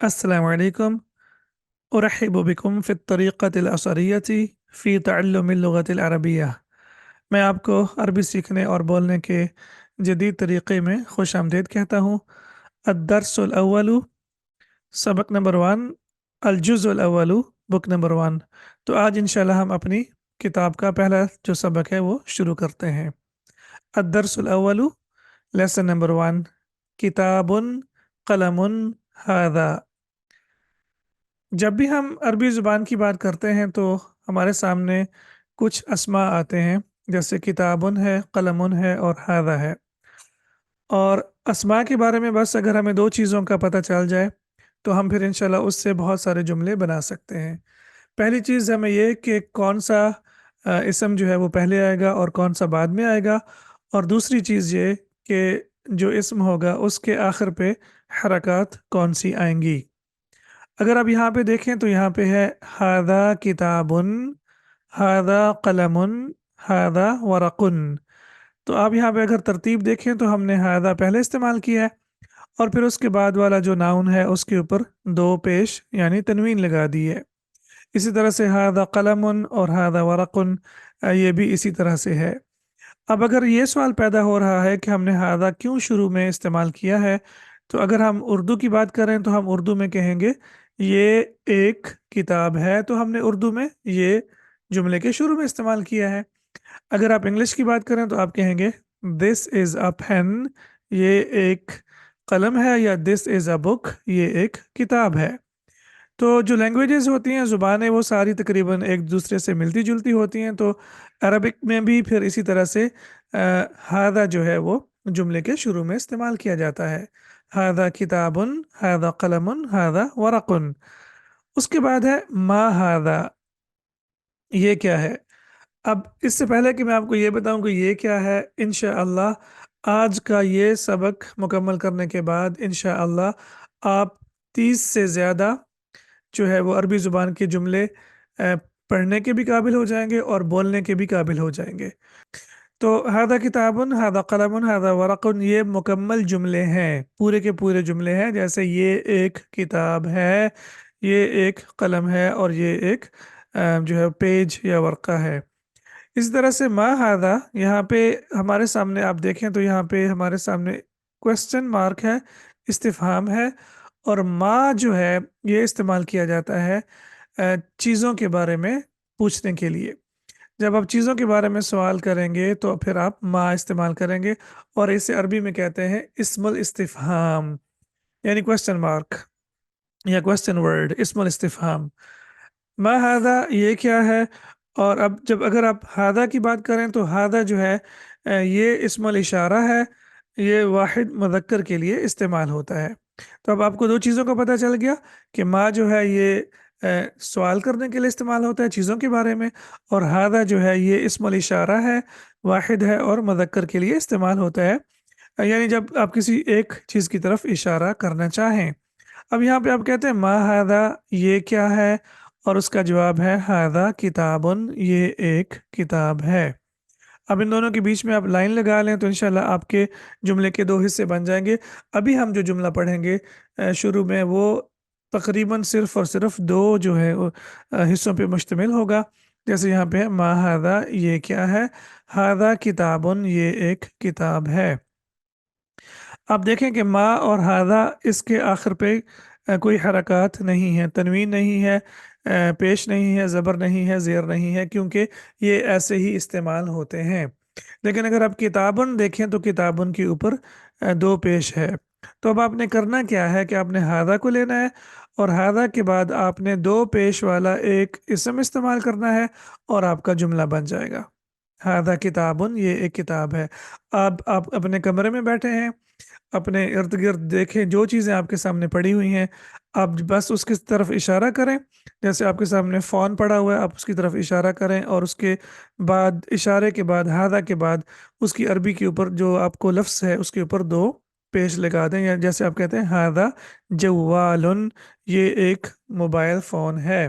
السلام علیکم ارحب بكم في الطريقة الأثرية في تعلم اللغة العربية۔ میں آپ کو عربی سیکھنے اور بولنے کے جدید طریقے میں خوش آمدید کہتا ہوں۔ الدرس الاول، سبق نمبر 1، الجزء الاول، بک نمبر 1۔ تو آج انشاءاللہ ہم اپنی کتاب کا پہلا جو سبق ہے وہ شروع کرتے ہیں۔ الدرس الاول، لیسن نمبر 1، کتاب قلم ھذا۔ جب بھی ہم عربی زبان کی بات کرتے ہیں تو ہمارے سامنے کچھ اسماء آتے ہیں، جیسے کتابن ہے، قلمن ہے اور ھذا ہے۔ اور اسماء کے بارے میں بس اگر ہمیں دو چیزوں کا پتہ چل جائے تو ہم پھر انشاءاللہ اس سے بہت سارے جملے بنا سکتے ہیں۔ پہلی چیز ہمیں یہ کہ کون سا اسم جو ہے وہ پہلے آئے گا اور کون سا بعد میں آئے گا، اور دوسری چیز یہ کہ جو اسم ہوگا اس کے آخر پہ حرکات کون سی آئیں گی۔ اگر آپ یہاں پہ دیکھیں تو یہاں پہ ہے ھذا کتابن، ھذا قلمن، ھذا ورقن۔ تو آپ یہاں پہ اگر ترتیب دیکھیں تو ہم نے ھذا پہلے استعمال کیا ہے اور پھر اس کے بعد والا جو ناؤن ہے اس کے اوپر دو پیش یعنی تنوین لگا دی ہے۔ اسی طرح سے ھذا قلمن اور ھذا ورقن، یہ بھی اسی طرح سے ہے۔ اب اگر یہ سوال پیدا ہو رہا ہے کہ ہم نے ھذا کیوں شروع میں استعمال کیا ہے، تو اگر ہم اردو کی بات کریں تو ہم اردو میں کہیں گے یہ ایک کتاب ہے، تو ہم نے اردو میں یہ جملے کے شروع میں استعمال کیا ہے۔ اگر آپ انگلش کی بات کریں تو آپ کہیں گے دس از اے پین، یہ ایک قلم ہے، یا دس از اے بک، یہ ایک کتاب ہے۔ تو جو لینگویجز ہوتی ہیں، زبانیں، وہ ساری تقریباً ایک دوسرے سے ملتی جلتی ہوتی ہیں، تو عربک میں بھی پھر اسی طرح سے ھذا جو ہے وہ جملے کے شروع میں استعمال کیا جاتا ہے۔ ھذا کتابن، ھذا قلمن، ھذا ورقن۔ اس کے بعد ہے ما ھذا، یہ کیا ہے۔ اب اس سے پہلے کہ میں آپ کو یہ بتاؤں کہ یہ کیا ہے، انشاءاللہ آج کا یہ سبق مکمل کرنے کے بعد انشاءاللہ آپ 30 سے زیادہ جو ہے وہ عربی زبان کے جملے پڑھنے کے بھی قابل ہو جائیں گے اور بولنے کے بھی قابل ہو جائیں گے۔ تو ھذا کتابن، ھذا قلمن، ھذا ورقن، یہ مکمل جملے ہیں، پورے کے پورے جملے ہیں، جیسے یہ ایک کتاب ہے، یہ ایک قلم ہے اور یہ ایک جو ہے پیج یا ورقہ ہے۔ اسی طرح سے ما ھذا، یہاں پہ ہمارے سامنے آپ دیکھیں تو یہاں پہ ہمارے سامنے کوسچن مارک ہے، استفہام ہے، اور ما جو ہے یہ استعمال کیا جاتا ہے چیزوں کے بارے میں پوچھنے کے لیے۔ جب آپ چیزوں کے بارے میں سوال کریں گے تو پھر آپ ما استعمال کریں گے، اور اسے عربی میں کہتے ہیں اسم الاستفہام، یعنی کوسچن مارک یا کوسچن ورڈ، اسم الاستفہام۔ ما ھذا یہ کیا ہے، اور اب جب اگر آپ ھذا کی بات کریں تو ھذا جو ہے یہ اسم الاشارہ ہے، یہ واحد مذکر کے لیے استعمال ہوتا ہے۔ تو اب آپ کو دو چیزوں کا پتہ چل گیا کہ ما جو ہے یہ سوال کرنے کے لیے استعمال ہوتا ہے چیزوں کے بارے میں، اور ھذا جو ہے یہ اسم الاشارہ ہے، واحد ہے اور مذکر کے لیے استعمال ہوتا ہے، یعنی جب آپ کسی ایک چیز کی طرف اشارہ کرنا چاہیں۔ اب یہاں پہ آپ کہتے ہیں ما ھذا یہ کیا ہے، اور اس کا جواب ہے ھذا کتابن، یہ ایک کتاب ہے۔ اب ان دونوں کے بیچ میں آپ لائن لگا لیں تو انشاءاللہ آپ کے جملے کے دو حصے بن جائیں گے۔ ابھی ہم جو جملہ پڑھیں گے شروع میں، وہ تقریباً صرف اور صرف دو جو ہے حصوں پہ مشتمل ہوگا، جیسے یہاں پہ ما ھذا یہ کیا ہے، ھذا کتابن یہ ایک کتاب ہے۔ آپ دیکھیں کہ ما اور ھذا اس کے آخر پہ کوئی حرکات نہیں ہیں، تنوین نہیں ہے، پیش نہیں ہے، زبر نہیں ہے، زیر نہیں ہے، کیونکہ یہ ایسے ہی استعمال ہوتے ہیں۔ لیکن اگر آپ کتابن دیکھیں تو کتابن کے اوپر دو پیش ہے۔ تو اب آپ نے کرنا کیا ہے کہ آپ نے ھذا کو لینا ہے، اور ھذا کے بعد آپ نے دو پیش والا ایک اسم استعمال کرنا ہے، اور آپ کا جملہ بن جائے گا ھذا کتابن، یہ ایک کتاب ہے۔ اب آپ اپنے کمرے میں بیٹھے ہیں، اپنے ارد گرد دیکھیں جو چیزیں آپ کے سامنے پڑی ہوئی ہیں، آپ بس اس کی طرف اشارہ کریں، جیسے آپ کے سامنے فون پڑا ہوا ہے، آپ اس کی طرف اشارہ کریں، اور اس کے بعد اشارے کے بعد ھذا کے بعد اس کی عربی کے اوپر جو آپ کو لفظ ہے اس کے اوپر دو پیش لگا دیں، یا جیسے آپ کہتے ہیں ھذا جوال، یہ ایک موبائل فون ہے۔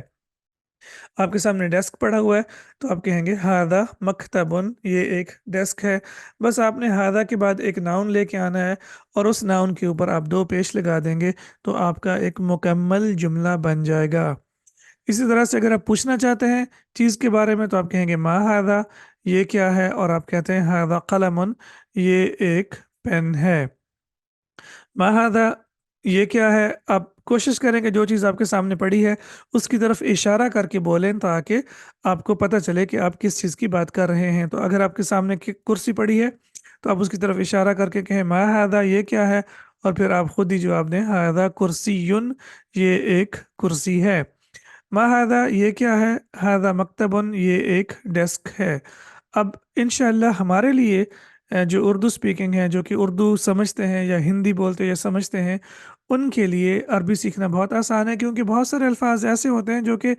आपके सामने डेस्क पड़ा हुआ है तो आप कहेंगे हादा मकतबुन, ये एक डेस्क है। बस आपने हादा के बाद एक नाउन लेके आना है और उस नाउन के ऊपर आप दो पेश लगा देंगे तो आपका एक मुकम्मल जुमला बन जाएगा। इसी तरह से अगर आप पूछना चाहते हैं चीज़ के बारे में तो आप कहेंगे मा हादा, ये क्या है, और आप कहते हैं हादा कलमुन, ये एक पेन है। माहादा, ये क्या है। आप कोशिश करें कि जो चीज़ आपके सामने पड़ी है उसकी तरफ इशारा करके बोलें ताकि आपको पता चले कि आप किस चीज़ की बात कर रहे हैं। तो अगर आपके सामने कुर्सी पड़ी है तो आप उसकी तरफ इशारा करके कहें माहादा, ये क्या है, और फिर आप खुद ही जवाब दें हादा कुर्सीयुन, ये एक कुर्सी है। मा हादा, ये क्या है, हादा मकतबुन, ये एक डेस्क है। अब इंशाअल्लाह हमारे लिए जो उर्दू स्पीकिंग है, जो कि उर्दू समझते हैं या हिंदी बोलते हैं या समझते हैं, उनके लिए अरबी सीखना बहुत आसान है, क्योंकि बहुत सारे अल्फाज ऐसे होते हैं जो कि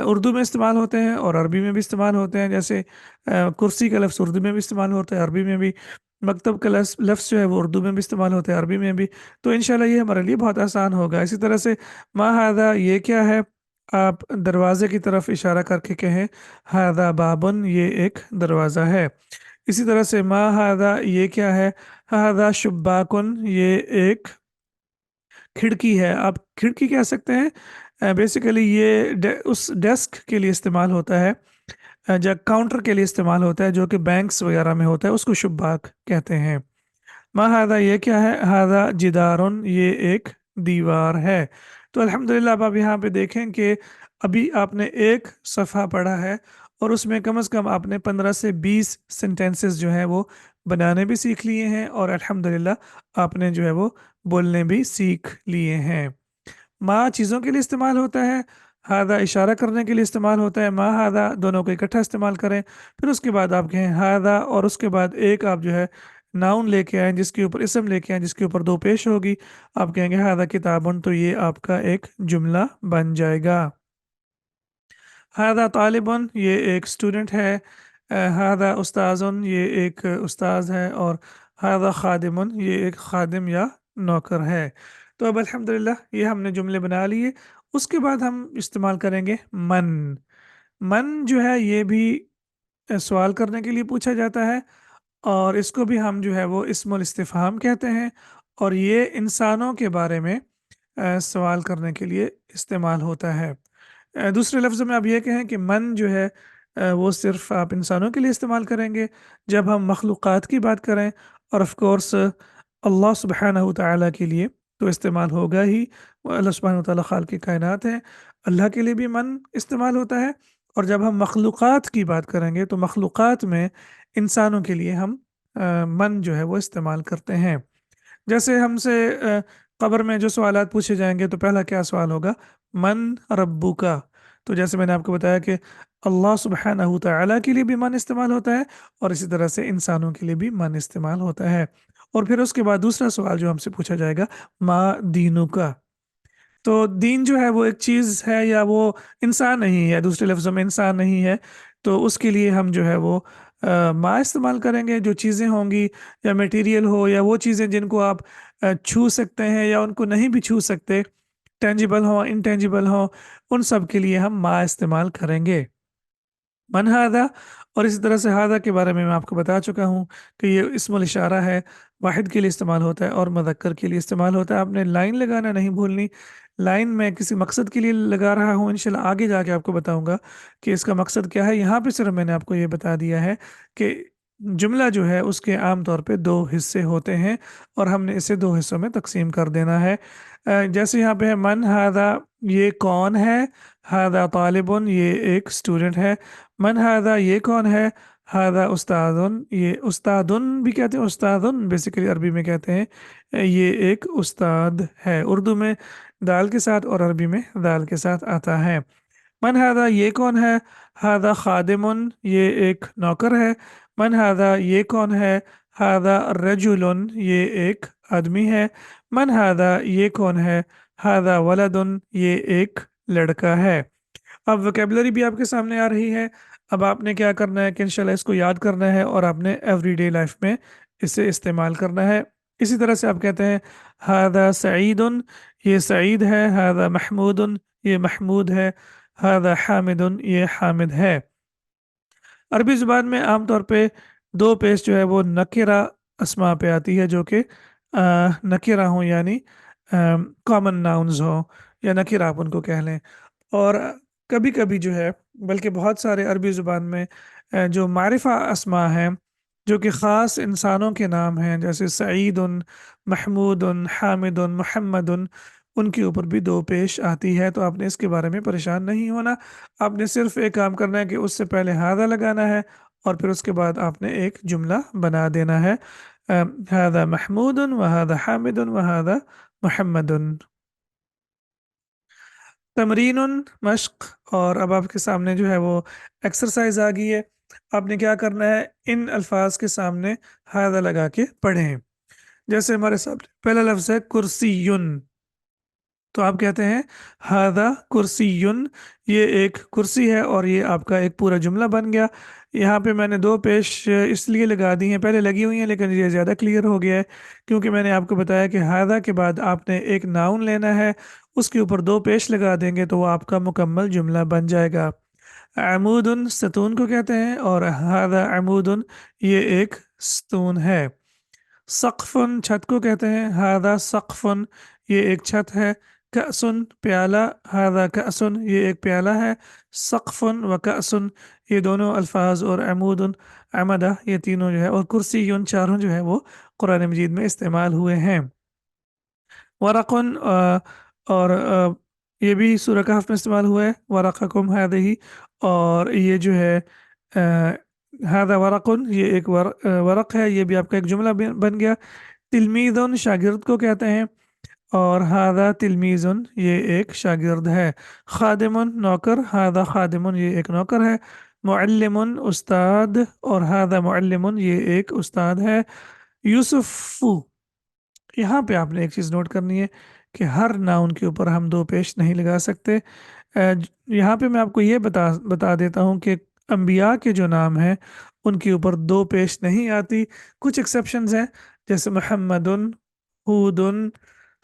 उर्दू में इस्तेमाल होते हैं और अरबी में भी इस्तेमाल होते हैं। जैसे कुर्सी का लफ्ज़ उर्दू में भी इस्तेमाल होता है, अरबी में भी। मकतब का लफ्ज़ जो है वो उर्दू में भी इस्तेमाल होता है, अरबी में भी। तो इंशाल्लाह ये हमारे लिए बहुत आसान होगा। इसी तरह से मा हादा, ये क्या है, आप दरवाजे की तरफ इशारा करके कहें हादा बाबुन, ये एक दरवाज़ा है। इसी तरह से मा हादा, ये क्या है, हादा शुब्बाकुन, ये एक खिड़की है। आप खिड़की कह सकते हैं। बेसिकली ये उस डेस्क के लिए इस्तेमाल होता है, जो काउंटर के लिए इस्तेमाल होता है, जो कि बैंक्स वगैरह में होता है, उसको शुब्बाक कहते हैं। मा हादा, ये क्या है, हादा जिदारुन, ये एक दीवार है। तो अल्हम्दुलिल्लाह अब आप यहाँ पे देखें कि अभी आपने एक सफ़ा पढ़ा है और उसमें कम से कम आपने 15 से 20 सेंटेंसेस जो हैं वो बनाने भी सीख लिए हैं, और अल्हम्दुलिल्लाह आपने जो है वो बोलने भी सीख लिए हैं। मा चीज़ों के लिए इस्तेमाल होता है, हादा इशारा करने के लिए इस्तेमाल होता है। मा हादा दोनों को इकट्ठा इस्तेमाल करें, फिर उसके बाद आप कहें हादा, और उसके बाद एक आप जो है नाउन लेके आए जिसके ऊपर इसम लेके आए जिसके ऊपर दो पेश होगी। आप कहेंगे हादा किताबुन, तो ये आपका एक जुमला बन जाएगा। हादा तालिबुन, ये एक स्टूडेंट है। हादा उस्ताजुन, ये एक उस्ताज है। और हादा खादिमुन, ये एक खादिम या नौकर है। तो अब अल्हम्दुलिल्लाह ये हमने जुमले बना लिए। उसके बाद हम इस्तेमाल करेंगे मन। मन जो है ये भी सवाल करने के लिए पूछा जाता है, और इसको भी हम जो है वो इस्मुल इस्तिफ़हाम कहते हैं, और ये इंसानों के बारे में सवाल करने के लिए इस्तेमाल होता है। दूसरे लफ्ज़ों में आप ये कहें कि मन जो है वो सिर्फ़ आप इंसानों के लिए इस्तेमाल करेंगे जब हम मखलूक़ात की बात करें, और ऑफ़ कोर्स अल्लाह सुब्हानहू तआला के लिए तो इस्तेमाल होगा ही। वो अल्लाह सुब्हानहू तआला खालिक़ कायनात है, अल्लाह के लिए भी मन इस्तेमाल होता है। और जब हम मखलूक़ात की बात करेंगे तो मखलूक़ात में इंसानों के लिए हम मन जो है वो इस्तेमाल करते हैं। जैसे हमसे कब्र में जो सवालात पूछे जाएंगे तो पहला क्या सवाल होगा, मन रब्बुका। तो जैसे मैंने आपको बताया कि अल्लाह सुब्हानहू तआला के लिए भी मन इस्तेमाल होता है, और इसी तरह से इंसानों के लिए भी मन इस्तेमाल होता है। और फिर उसके बाद दूसरा सवाल जो हमसे पूछा जाएगा, मा दीनुका। तो दीन जो है वो एक चीज़ है या वो इंसान नहीं है, दूसरे लफ्ज़ों में इंसान नहीं है। तो उसके लिए हम जो है वो मा इस्तेमाल करेंगे। जो चीज़ें होंगी या मटेरियल हो या वो चीज़ें जिनको आप छू सकते हैं या उनको नहीं भी छू सकते, टेंजिबल हो इनटेंजिबल हो, उन सब के लिए हम मा इस्तेमाल करेंगे। मन हादा, और इसी तरह से हादा के बारे में मैं आपको बता चुका हूँ कि ये इस्मुल इशारा है, वाहिद के लिए इस्तेमाल होता है और मुज़क्कर के लिए इस्तेमाल होता है। आपने लाइन लगाना नहीं भूलनी। लाइन मैं किसी मकसद के लिए लगा रहा हूँ, इंशाल्लाह आगे जाके आपको बताऊँगा कि इसका मकसद क्या है। यहाँ पे सिर्फ मैंने आपको ये बता दिया है कि जुमला जो है उसके आम तौर पे दो हिस्से होते हैं, और हमने इसे दो हिस्सों में तकसीम कर देना है। जैसे यहाँ पे है मन हादा, ये कौन है, हादा तालिबुन, ये एक स्टूडेंट है। मन हादा, ये कौन है, हादा उस्तादुन, ये उस्तादुन भी कहते हैं, उस्तादुन बेसिकली अरबी में कहते हैं, ये एक उस्ताद है। उर्दू में दाल के साथ और अरबी में दाल के साथ आता है। मन हादा, ये कौन है, हादा खादिमुन, ये एक नौकर है। मन हादा, ये कौन है, हादा रजुलन, ये एक आदमी है। मन हादा, ये कौन है, हादा वलदुन, ये एक लड़का है। अब वोकेबलरी भी आपके सामने आ रही है। अब आपने क्या करना है कि इंशाल्लाह इसको याद करना है और आपने एवरीडे लाइफ में इसे इस्तेमाल करना है। इसी तरह से आप कहते हैं हादा सईदुन, ये सईद है। हादा महमूदुन, ये महमूद है। हादा हामिदुन, ये हामिद है। अरबी ज़ुबान में आम तौर पे दो पेश जो है वो नकिरा अस्मा पे आती है, जो कि नकिरा हो, यानी कॉमन नाउन्स हो, या नकिरा आप उनको कह लें। और कभी कभी जो है, बल्कि बहुत सारे अरबी ज़ुबान में जो मारिफा अस्मा हैं, जो कि ख़ास इंसानों के नाम हैं, जैसे सईदुन, महमूदुन, हामिदुन, मुहम्मदुन, उनके ऊपर भी दो पेश आती है। तो आपने इसके बारे में परेशान नहीं होना। आपने सिर्फ एक काम करना है कि उससे पहले हादा लगाना है, और फिर उसके बाद आपने एक जुमला बना देना है, हादा महमूदुन व हादा हामिदुन व हादा मुहम्मदुन। तमरीनुन मश्क। और अब आपके सामने जो है वो एक्सरसाइज आ गई है। आपने क्या करना है, इन अल्फाज के सामने हादा लगा के पढ़ें। जैसे हमारे सामने पहला लफ्ज़ है कुर्सीयुन, तो आप कहते हैं हादा कुर्सीयुन, ये एक कुर्सी है, और ये आपका एक पूरा जुमला बन गया। यहाँ पे मैंने दो पेश इसलिए लगा दी हैं, पहले लगी हुई हैं लेकिन ये ज़्यादा क्लियर हो गया है, क्योंकि मैंने आपको बताया कि हादा के बाद आपने एक नाउन लेना है, उसके ऊपर दो पेश लगा देंगे तो वो आपका मुकम्मल जुमला बन जाएगा। अमूदुन सतून को कहते हैं, और हादा अमूदुन, ये एक सतून है। सक़फ़ुन छत को कहते हैं, हादा सक़फ़ुन, ये एक छत है। कअसुन प्याला, हादा कअसुन, ये एक प्याला है। सक़फ़ुन व कअसुन, ये दोनों अल्फाज, और अमूदुन, अमदा, ये तीनों जो है, और कुर्सीयुन, चारों जो है वो कुरान मजीद में इस्तेमाल हुए हैं। वरक़ुन, और ये भी सूरह कहफ में इस्तेमाल हुआ है, वरक़कुम हादिही। और ये जो है हादा वरक़ुन, ये एक वरक़ है, ये भी आपका एक जुमला बन गया। तिलमीज़ुन शागिर्द को कहते हैं, और हादा तिलमीज़ुन, ये एक शागिर्द है। खादिमुन नौकर, हादा खादिमुन, ये एक नौकर है। मुअल्लिमुन उस्ताद, और हादा मुअल्लिमुन, ये एक उस्ताद है। यूसुफ़ु, यहाँ पे आपने एक चीज़ नोट करनी है कि हर नाउन के ऊपर हम दो पेश नहीं लगा सकते। यहाँ पे मैं आपको ये बता बता देता हूँ कि अम्बिया के जो नाम हैं उनके ऊपर दो पेश नहीं आती। कुछ एक्सेप्शंस हैं, जैसे मोहम्मदुन, हूदुन,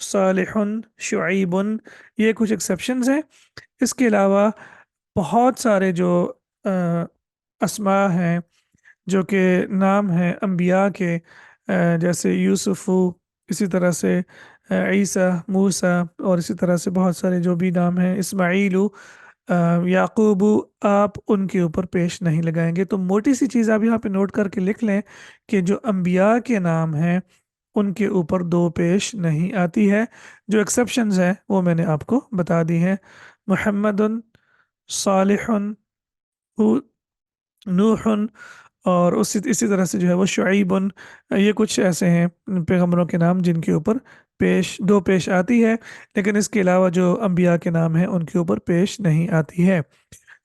सालिहुन, शुआइबुन, ये कुछ एक्सेप्शंस हैं। इसके अलावा बहुत सारे जो अ, अस्मा हैं, जो कि नाम हैं अम्बिया के, जैसे यूसुफ़ु, इसी तरह से ईसा, मूसा, और इसी तरह से बहुत सारे जो भी नाम हैं, इस्माईलु, याकूबु, आप उनके ऊपर पेश नहीं लगाएंगे। तो मोटी सी चीज़ आप यहाँ पे नोट करके लिख लें कि जो अम्बिया के नाम हैं उनके ऊपर दो पेश नहीं आती है। जो एक्सेप्शंस हैं वो मैंने आपको बता दी हैं। मुहम्मदुन, सालिहुन, नूहुन, और उसी इसी तरह से जो है वो शुआइबुन, ये कुछ ऐसे हैं पैगंबरों के नाम जिनके ऊपर पेश दो पेश आती है, लेकिन इसके अलावा जो अम्बिया के नाम हैं उनके ऊपर पेश नहीं आती है।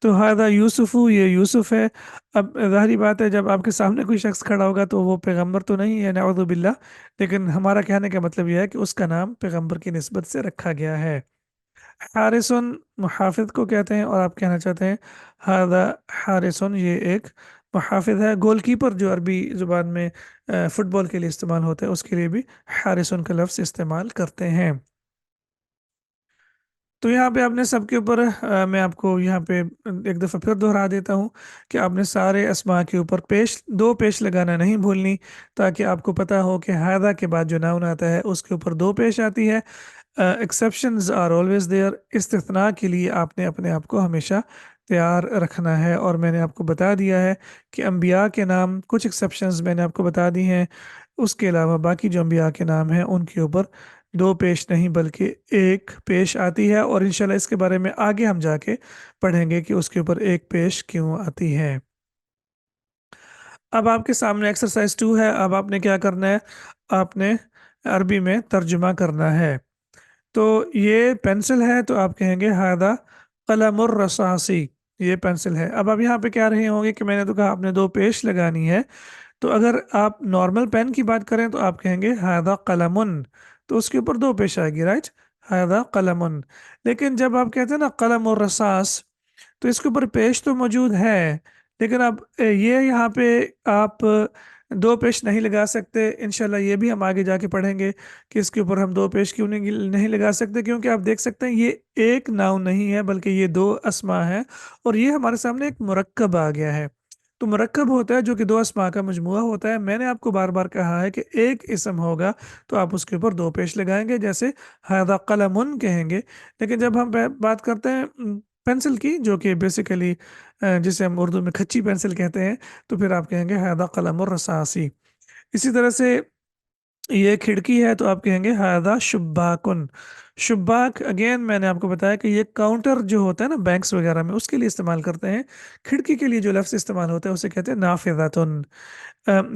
तो हादा यूसुफु, ये यूसुफ है। अब ज़ाहिरी बात है, जब आपके सामने कोई शख्स खड़ा होगा तो वो पैगंबर तो नहीं है, नऊज़ु बिल्लाह, लेकिन हमारा कहने का मतलब यह है कि उसका नाम पैगंबर की निस्बत से रखा गया है। हारिसन मुहाफिज को कहते हैं, और आप कहना चाहते हैं हादा हारिसन, ये एक मुहाफिज है। गोलकीपर जो अरबी ज़ुबान में फ़ुटबॉल के लिए इस्तेमाल होता है, उसके लिए भी हारिसन का लफ्ज़ इस्तेमाल करते हैं। तो यहाँ पे आपने सबके ऊपर मैं आपको यहाँ पे एक दफ़ा फिर दोहरा देता हूँ कि आपने सारे अस्मा के ऊपर पेश दो पेश लगाना नहीं भूलनी, ताकि आपको पता हो कि हादा के बाद जो नाउन आता है उसके ऊपर दो पेश आती है। एक्सेप्शंस आर ऑलवेज देयर, इस्तिस्ना के लिए आपने अपने आप को हमेशा तैयार रखना है। और मैंने आपको बता दिया है कि अम्बिया के नाम, कुछ एक्सेप्शंस मैंने आपको बता दी हैं, उसके अलावा बाकी जो अम्बिया के नाम हैं उनके ऊपर दो पेश नहीं बल्कि एक पेश आती है। और इंशाल्लाह इसके बारे में आगे हम जाके पढ़ेंगे कि उसके ऊपर एक पेश क्यों आती है। अब आपके सामने एक्सरसाइज 2 है। अब आपने क्या करना है, आपने अरबी में तर्जुमा करना है। तो ये पेंसिल है, तो आप कहेंगे हादा कलमुर रसासी, ये पेंसिल है। अब आप यहाँ पे कह रहे होंगे कि मैंने तो कहा आपने दो पेश लगानी है। तो अगर आप नॉर्मल पेन की बात करें तो आप कहेंगे हादा कलमुन, तो उसके ऊपर दो पेश आएगी, राइट, हादा कलमुन। लेकिन जब आप कहते हैं ना कलम और रसास, तो इसके ऊपर पेश तो मौजूद है, लेकिन अब ये यहाँ पे आप दो पेश नहीं लगा सकते। इंशाल्लाह ये भी हम आगे जाके पढ़ेंगे कि इसके ऊपर हम दो पेश क्यों नहीं लगा सकते, क्योंकि आप देख सकते हैं ये एक नाउन नहीं है बल्कि ये दो अस्मा है, और ये हमारे सामने एक मुरक्कब आ गया है। तो मुरक्कब होता है जो कि दो अस्मा का मजमुआ होता है। मैंने आपको बार बार कहा है कि एक इसम होगा तो आप उसके ऊपर दो पेश लगाएंगे, जैसे हादा कलमुन कहेंगे। लेकिन जब हम बात करते हैं पेंसिल की, जो कि बेसिकली जिसे हम उर्दू में खच्ची पेंसिल कहते हैं, तो फिर आप कहेंगे हादा कलम रसासी। इसी तरह से ये खिड़की है तो आप कहेंगे हादा शुब्बाकुन। शुब्बाक अगेन मैंने आपको बताया कि ये काउंटर जो होता है ना बैंक्स वगैरह में, उसके लिए इस्तेमाल करते हैं। खिड़की के लिए जो लफ्ज़ इस्तेमाल होता है उसे कहते हैं नाफिज़ातुन।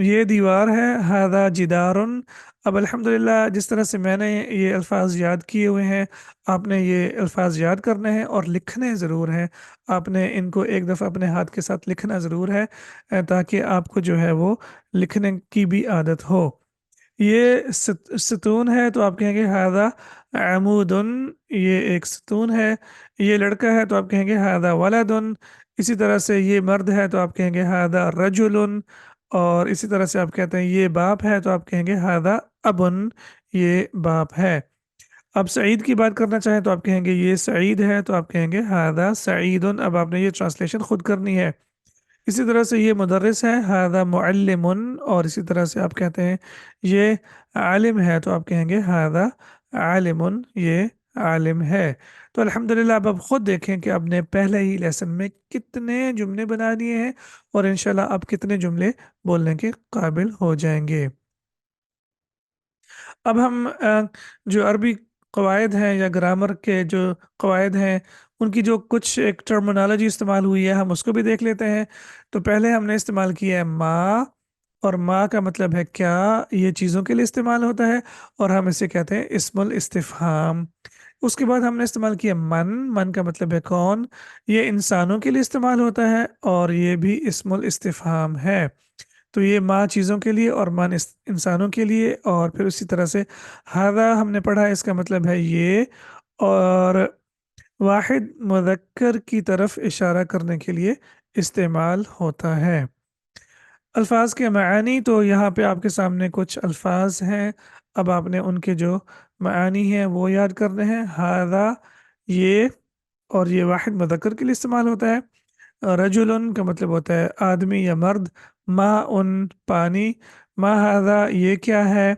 ये दीवार है, हादा जिदारुन। अब अल्हम्दुलिल्लाह जिस तरह से मैंने ये अल्फाज याद किए हुए हैं, आपने ये अल्फाज याद करने हैं और लिखने ज़रूर हैं। आपने इनको एक दफ़ा अपने हाथ के साथ लिखना ज़रूर है, ताकि आपको जो है वो लिखने की भी आदत हो। ये सतून है तो आप कहेंगे हादा अमूदुन, ये एक सतून है। ये लड़का है तो आप कहेंगे हादा वलदुन। इसी तरह से ये मर्द है तो आप कहेंगे हादा रजुलुन। और इसी तरह से आप कहते हैं ये बाप है तो आप कहेंगे हादा अबुन, ये बाप है। अब सईद की बात करना चाहें तो आप कहेंगे ये सईद है तो आप कहेंगे हादा सईदुन। अब आपने ये ट्रांसलेशन खुद करनी है। इसी तरह से ये मुदर्रिस है, हादा मुअल्लिमुन। और इसी तरह से आप कहते हैं ये आलिम है तो आप कहेंगे हादा आलिमुन, ये आलिम है। तो अल्हम्दुलिल्लाह अब आप खुद देखें कि आपने पहले ही लेसन में कितने जुमले बना दिए हैं, और इंशाल्लाह आप कितने जुमले बोलने के काबिल हो जाएंगे। अब हम जो अरबी कवायद हैं या ग्रामर के जो कवायद हैं, उनकी जो कुछ एक टर्मिनोलॉजी इस्तेमाल हुई है, हम उसको भी देख लेते हैं। तो पहले हमने इस्तेमाल किया है माँ, और माँ का मतलब है क्या, ये चीज़ों के लिए इस्तेमाल होता है, और हम इसे कहते हैं इस्मुल इस्तिफहाम। उसके बाद हमने इस्तेमाल किया मन। मन का मतलब है कौन, ये इंसानों के लिए इस्तेमाल होता है, और ये भी इस्मुल इस्तिफहाम है। तो ये माँ चीज़ों के लिए और मन इंसानों के लिए। और फिर उसी तरह से हादा हमने पढ़ा, इसका मतलब है ये, और वाहिद मुज़क्कर की तरफ इशारा करने के लिए इस्तेमाल होता है। अल्फाज के मानी, तो यहाँ पे आपके सामने कुछ अल्फाज हैं। अब आपने उनके जो मानी हैं वो याद करने हैं। हादा ये, और ये वाहिद मुज़क्कर के लिए इस्तेमाल होता है। रजुलन का मतलब होता है आदमी या मर्द। माँ उन पानी। मा हादा ये क्या है,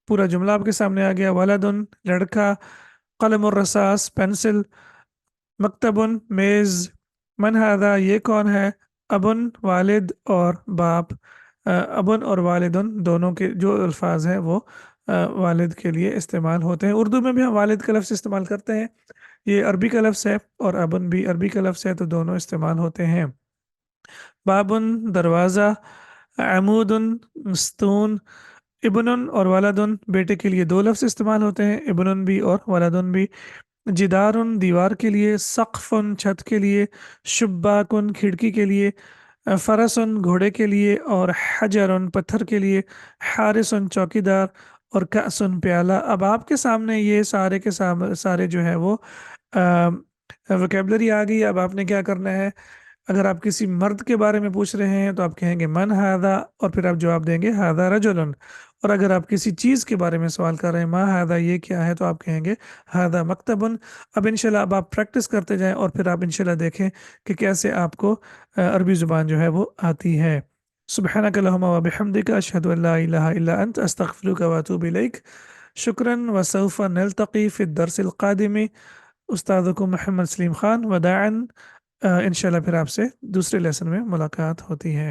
पूरा जुमला आपके सामने आ गया। वलदुन लड़का। कलम और रसास पेंसिल। मकतबुन मेज़। मन हादा ये कौन है। अबुन वालिद और बाप। अबुन और वालिदुन दोनों के जो अल्फाज हैं वो वालिद के लिए इस्तेमाल होते हैं। उर्दू में भी हम वालिद का लफ्ज़ इस्तेमाल करते हैं। ये अरबी का लफ्ज़ है, और अबुन भी अरबी का लफ्ज़ है, तो दोनों इस्तेमाल होते हैं। बाबुन दरवाज़ा। अमूदुन स्तून। इब्नुन और वलदुन बेटे के लिए दो लफ्ज़ इस्तेमाल होते हैं, इब्नुन भी और वलदुन भी। जिदारुन दीवार के लिए। सक़फ़ुन छत के लिए। शुब्बाकुन खिड़की के लिए। फरसुन घोड़े के लिए। और हजरुन पत्थर के लिए। हारिसुन चौकीदार। और कासुन प्याला। अब आपके सामने ये सारे के सारे जो है वो वोकेबलरी आ गई। अब आपने क्या करना है, अगर आप किसी मर्द के बारे में पूछ रहे हैं तो आप कहेंगे मन हादा, और फिर आप जवाब देंगे हादा रजुलन। और अगर आप किसी चीज़ के बारे में सवाल कर रहे हैं, मा हादा ये क्या है, तो आप कहेंगे हादा मकतबुन। अब इंशाल्लाह अब आप प्रैक्टिस करते जाएं, और फिर आप इंशाल्लाह देखें कि कैसे आपको अरबी ज़ुबान जो है वो आती है। सुब्हानक अल्लाहुम्मा व बिहम्दिका अशहदु अल्ला इलाहा इल्ला अंत अस्तगफिरुका व अतूबु इलैक। शुक्रन व सौफ नल्तक़ी फ़ि दर्सिल क़ादिम। उस्तादुकुम मोहम्मद सलीम ख़ान वदाअन। इंशाल्लाह फिर आपसे दूसरे लेसन में मुलाकात होती है।